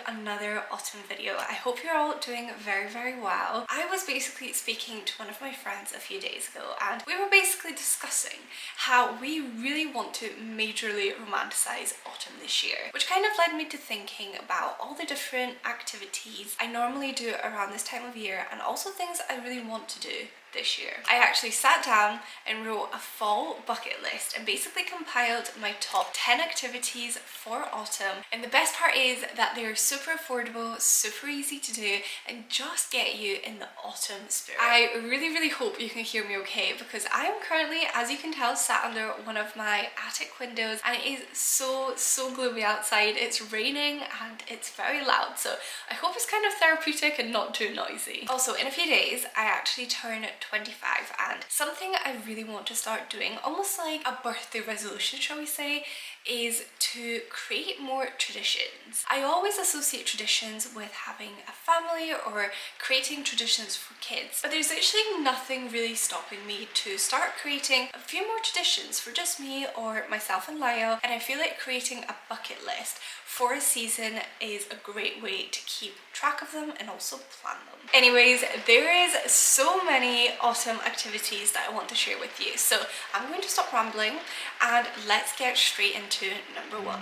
another autumn video. I hope you're all doing very well. I was basically speaking to one of my friends a few days ago and we were basically discussing how we really want to majorly romanticize autumn this year, which kind of led me to thinking about all the different activities I normally do around this time of year and also things I really want to do this year. I actually sat down and wrote a fall bucket list and basically compiled my top 10 activities for autumn, and the best part is that they're super affordable, super easy to do, and just get you in the autumn spirit. I really hope you can hear me okay because I am currently, as you can tell, sat under one of my attic windows and it is so gloomy outside. It's raining and it's very loud, so I hope it's kind of therapeutic and not too noisy. Also, in a few days I actually turn 25 and something I really want to start doing, almost like a birthday resolution shall we say, is to create more traditions. I always associate traditions with having a family or creating traditions for kids, but there's actually nothing really stopping me to start creating a few more traditions for just me or myself and Lyle, and I feel like creating a bucket list for a season is a great way to keep track of them and also plan them. Anyways, there is so many autumn activities that I want to share with you, so I'm going to stop rambling and let's get straight into number one.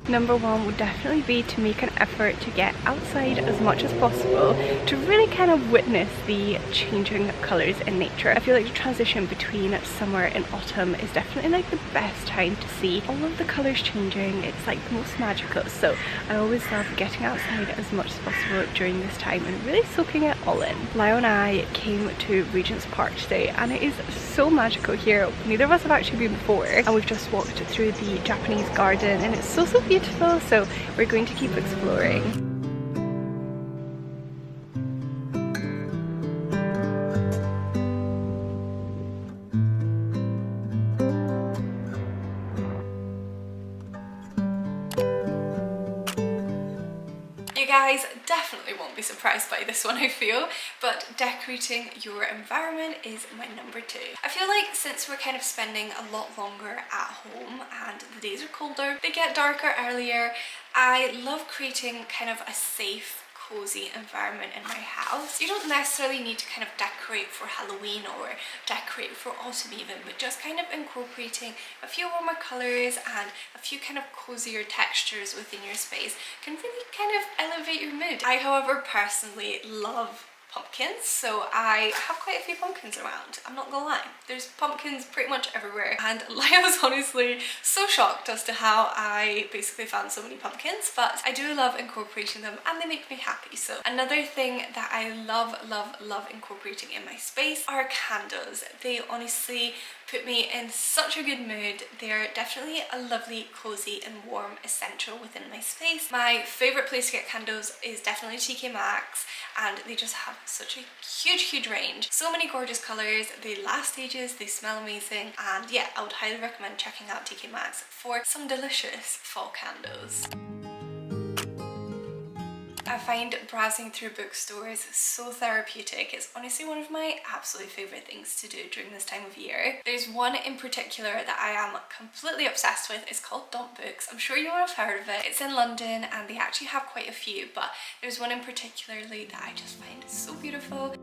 Number one would definitely be to make an effort to get outside as much as possible to really kind of witness the changing colours in nature. I feel like the transition between summer and autumn is definitely like the best time to see all of the colours changing. It's like the most magical, so I always love getting outside as much as possible during this time and really soaking it all in. Lyle and I came to Regent's Park today and it is so magical here. Neither of us have actually been before and we've just walked through the Japanese garden and it's so beautiful, so we're going to keep exploring. You guys definitely won't be surprised by this one, I feel, but decorating your environment is my number two. I feel like since we're kind of spending a lot longer at home and the days are colder, they get darker earlier, I love creating kind of a safe, cozy environment in my house. You don't necessarily need to kind of decorate for Halloween or decorate for autumn even, but just kind of incorporating a few warmer colours and a few kind of cozier textures within your space can really kind of elevate your mood. I, however, personally love pumpkins, so I have quite a few pumpkins around. I'm not gonna lie, there's pumpkins pretty much everywhere and Lyle's honestly so shocked as to how I basically found so many pumpkins, but I do love incorporating them and they make me happy. So another thing that I love incorporating in my space are candles. They honestly put me in such a good mood. They're definitely a lovely, cozy and warm essential within my space. My favourite place to get candles is definitely TK Maxx, and they just have such a huge range. So many gorgeous colours, they last ages, they smell amazing, and yeah, I would highly recommend checking out TK Maxx for some delicious fall candles. I find browsing through bookstores so therapeutic. It's honestly one of my absolute favourite things to do during this time of year. There's one in particular that I am completely obsessed with. It's called Dump Books. I'm sure you will have heard of it. It's in London and they actually have quite a few, but there's one in particularly that I just find so beautiful.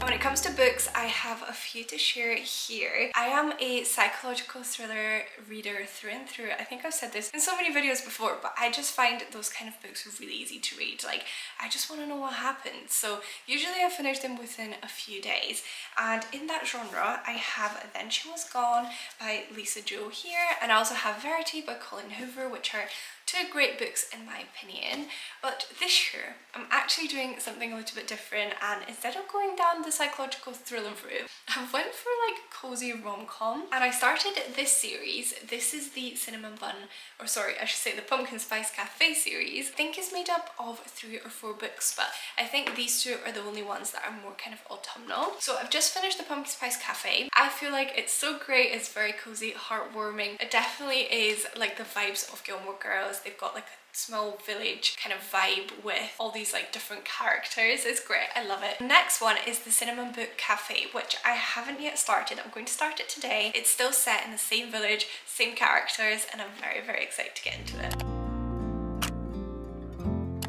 When it comes to books, I have a few to share here. I am a psychological thriller reader through and through. I think I've said this in so many videos before, but I just find those kind of books really easy to read. Like, I just want to know what happened. So usually I finish them within a few days. And in that genre, I have Then She Was Gone by Lisa Jo here, and I also have Verity by Colin Hoover, which are two great books in my opinion. But this year I'm actually doing something a little bit different, and instead of going down the psychological psychological thriller through, I went for like cozy rom-com, and I started this series. This is the cinnamon bun, or sorry, I should say the pumpkin spice cafe series. I think it's made up of 3 or 4 books, but I think these 2 are the only ones that are more kind of autumnal. So I've just finished the pumpkin spice cafe. I feel like it's so great. It's very cozy, heartwarming. It definitely is like the vibes of Gilmore Girls. They've got like a small village kind of vibe with all these like different characters. It's great, I love it. Next one is the Cinnamon Book Cafe, which I haven't yet started. I'm going to start it today. It's still set in the same village, same characters, and I'm very, very excited to get into it.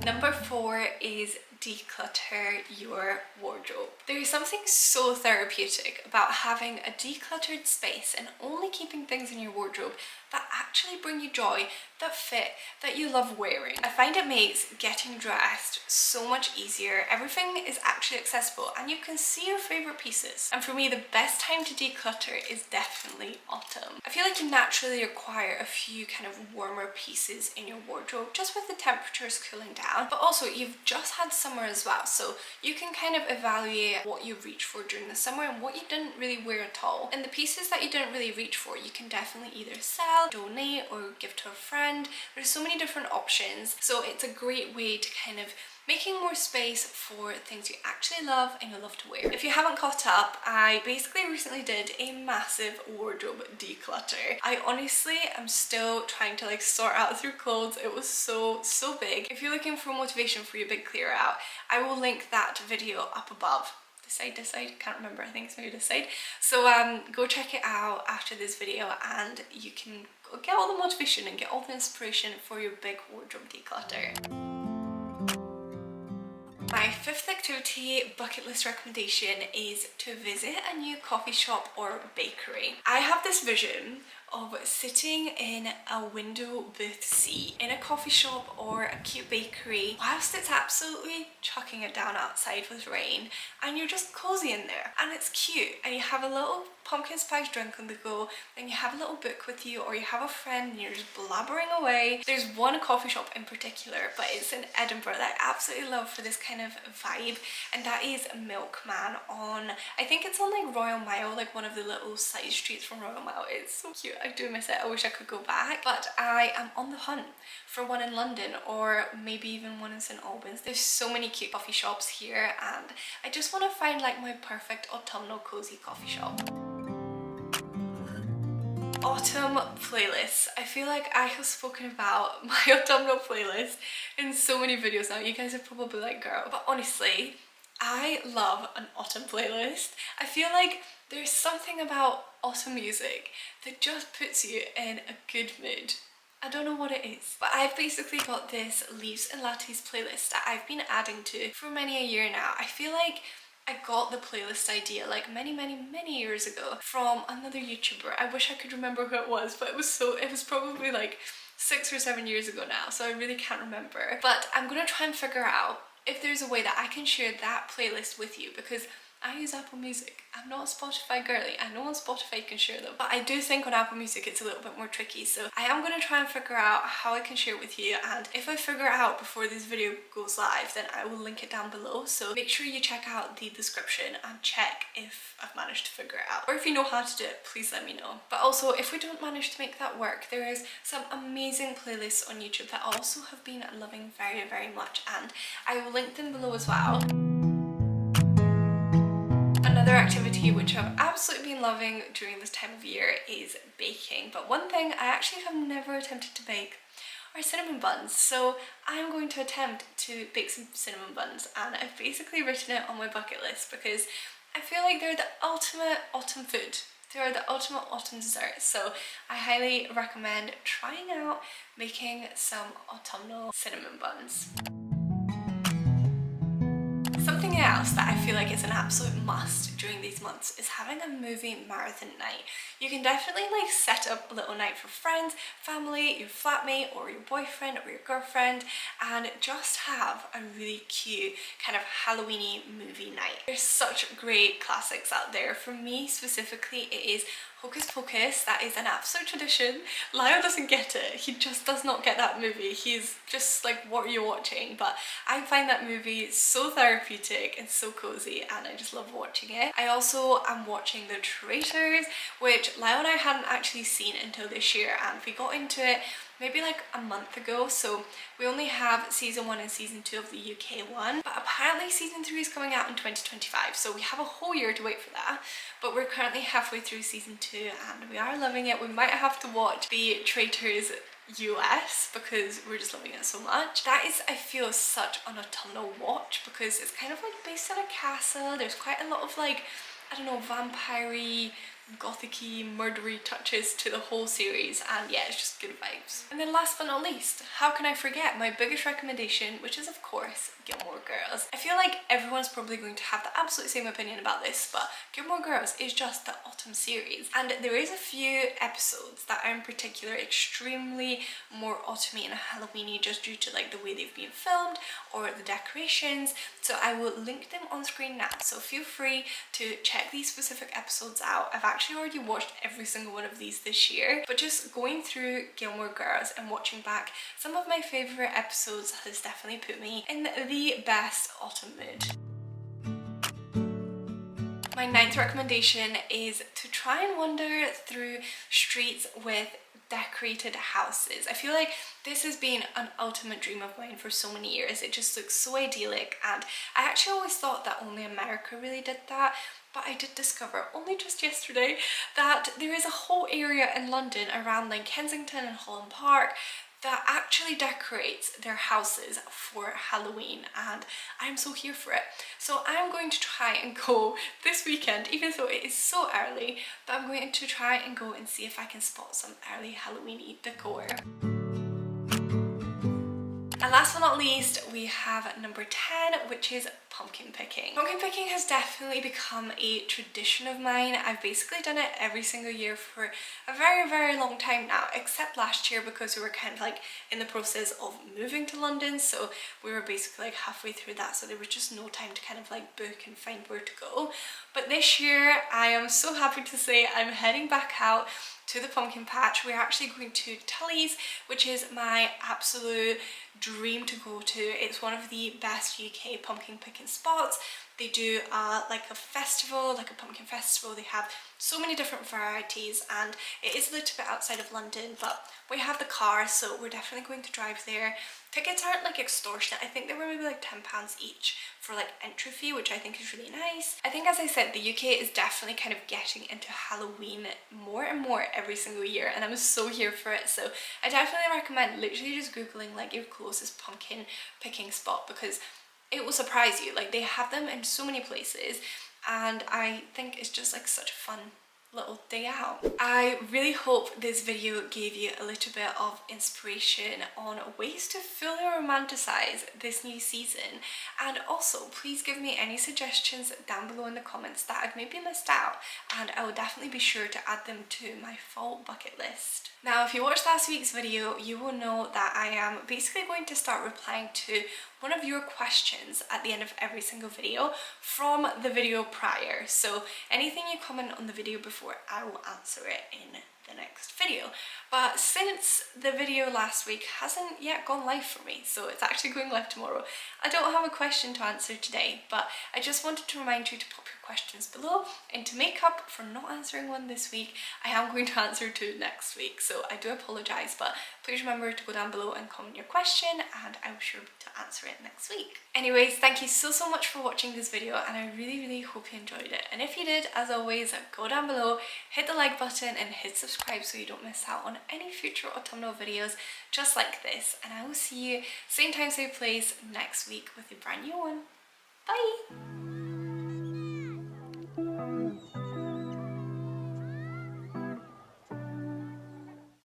Number 4 is declutter your wardrobe. There is something so therapeutic about having a decluttered space and only keeping things in your wardrobe that actually bring you joy, that fit, that you love wearing. I find it makes getting dressed so much easier. Everything is actually accessible and you can see your favorite pieces. And for me, the best time to declutter is definitely autumn. I feel like you naturally acquire a few kind of warmer pieces in your wardrobe just with the temperatures cooling down, but also you've just had summer as well, so you can kind of evaluate what you reached for during the summer and what you didn't really wear at all. And the pieces that you didn't really reach for, you can definitely either sell, donate, or give to a friend. There's so many different options, so it's a great way to kind of making more space for things you actually love and you love to wear. If you haven't caught up, I basically recently did a massive wardrobe declutter. I honestly am still trying to like sort out through clothes. It was so big. If you're looking for motivation for your big clear out, I will link that video up above. This side, can't remember, I think it's maybe this side. So go check it out after this video and you can get all the motivation and get all the inspiration for your big wardrobe declutter. My 5th activity bucket list recommendation is to visit a new coffee shop or bakery. I have this vision of sitting in a window booth seat in a coffee shop or a cute bakery whilst it's absolutely chucking it down outside with rain, and you're just cozy in there and it's cute, and you have a little pumpkin spice drink on the go, and you have a little book with you, or you have a friend and you're just blabbering away. There's one coffee shop in particular, but it's in Edinburgh, that I absolutely love for this kind of vibe, and that is Milkman on, I think it's on like Royal Mile, like one of the little side streets from Royal Mile. It's so cute. I do miss it. I wish I could go back, but I am on the hunt for one in London, or maybe even one in St Albans. There's so many cute coffee shops here, and I just want to find like my perfect autumnal cozy coffee shop. Autumn playlists. I feel like I have spoken about my autumnal playlist in so many videos now. You guys are probably like, girl, but honestly, I love an autumn playlist. I feel like there's something about autumn music that just puts you in a good mood. I don't know what it is, but I've basically got this Leaves and Lattes playlist that I've been adding to for many a year now. I feel like I got the playlist idea like many years ago from another YouTuber. I wish I could remember who it was, but it was probably like 6 or 7 years ago now, so I really can't remember. But I'm gonna try and figure out if there's a way that I can share that playlist with you, because I use Apple Music. I'm not a Spotify girly. I know on Spotify you can share them, but I do think on Apple Music it's a little bit more tricky. So I am going to try and figure out how I can share it with you, and if I figure it out before this video goes live, then I will link it down below. So make sure you check out the description and check if I've managed to figure it out. Or if you know how to do it, please let me know. But also, if we don't manage to make that work, there is some amazing playlists on YouTube that I also have been loving very much, and I will link them below as well. Another activity which I've absolutely been loving during this time of year is baking, but one thing I actually have never attempted to bake are cinnamon buns. So I'm going to attempt to bake some cinnamon buns, and I've basically written it on my bucket list because I feel like they're the ultimate autumn food. They are the ultimate autumn dessert, so I highly recommend trying out making some autumnal cinnamon buns. Something else that I feel like is an absolute must during these months is having a movie marathon night. You can definitely like set up a little night for friends, family, your flatmate or your boyfriend or your girlfriend, and just have a really cute kind of Halloweeny movie night. There's such great classics out there. For me specifically, it is Hocus Pocus, that is an absolute tradition. Lyle doesn't get it. He just does not get that movie. He's just like, what are you watching? But I find that movie so therapeutic and so cozy, and I just love watching it. I also am watching The Traitors, which Lyle and I hadn't actually seen until this year, and we got into it maybe like a month ago, so we only have season 1 and season 2 of the UK one, but apparently season 3 is coming out in 2025, so we have a whole year to wait for that. But we're currently halfway through season 2 and we are loving it. We might have to watch The Traitors US because we're just loving it so much. That is, I feel, such an autumnal watch because it's kind of like based on a castle. There's quite a lot of like, I don't know, vampire-y, gothic-y, murdery touches to the whole series, and yeah, it's just good vibes. And then last but not least, how can I forget my biggest recommendation, which is of course Gilmore Girls. I feel like everyone's probably going to have the absolute same opinion about this, but Gilmore Girls is just the autumn series, and there is a few episodes that are in particular extremely more autumny and Halloweeny just due to like the way they've been filmed or the decorations, so I will link them on screen now, so feel free to check these specific episodes out. I've actually already watched every single one of these this year, but just going through Gilmore Girls and watching back some of my favourite episodes has definitely put me in the best autumn mood. My 9th recommendation is to try and wander through streets with decorated houses. I feel like this has been an ultimate dream of mine for so many years. It just looks so idyllic, and I actually always thought that only America really did that. But I did discover only just yesterday that there is a whole area in London around like Kensington and Holland Park that actually decorates their houses for Halloween, and I'm so here for it. So I'm going to try and go this weekend, even though it is so early, but I'm going to try and go and see if I can spot some early Halloween-y decor. And last but not least, we have number 10, which is pumpkin picking. Pumpkin picking has definitely become a tradition of mine. I've basically done it every single year for a very, very long time now, except last year because we were kind of like in the process of moving to London, so we were basically like halfway through that, so there was just no time to kind of like book and find where to go. But this year, I am so happy to say I'm heading back out to the pumpkin patch. We're actually going to Tully's, which is my absolute dream to go to. It's one of the best UK pumpkin picking spots. They do like a festival, like a pumpkin festival. They have so many different varieties, and it is a little bit outside of London, but we have the car, so we're definitely going to drive there. Tickets aren't like extortionate. I think they were maybe like £10 each for like entry fee, which I think is really nice. I think, as I said, the UK is definitely kind of getting into Halloween more and more every single year, and I'm so here for it. So I definitely recommend literally just googling like your closest pumpkin picking spot, because it will surprise you. Like, they have them in so many places, and I think it's just like such a fun little day out. I really hope this video gave you a little bit of inspiration on ways to fully romanticize this new season, and also please give me any suggestions down below in the comments that I've maybe missed out, and I will definitely be sure to add them to my fall bucket list. Now, if you watched last week's video, you will know that I am basically going to start replying to one of your questions at the end of every single video from the video prior. So anything you comment on the video before, I will answer it in the next video. But since the video last week hasn't yet gone live for me, so it's actually going live tomorrow, I don't have a question to answer today, but I just wanted to remind you to pop your questions below, and to make up for not answering one this week, I am going to answer two next week. So I do apologise, but please remember to go down below and comment your question, and I will sure to answer it next week. Anyways, thank you so much for watching this video, and I really hope you enjoyed it. And if you did, as always, go down below, hit the like button and hit subscribe so you don't miss out on any future autumnal videos just like this. And I will see you same time, same place next week with a brand new one. Bye!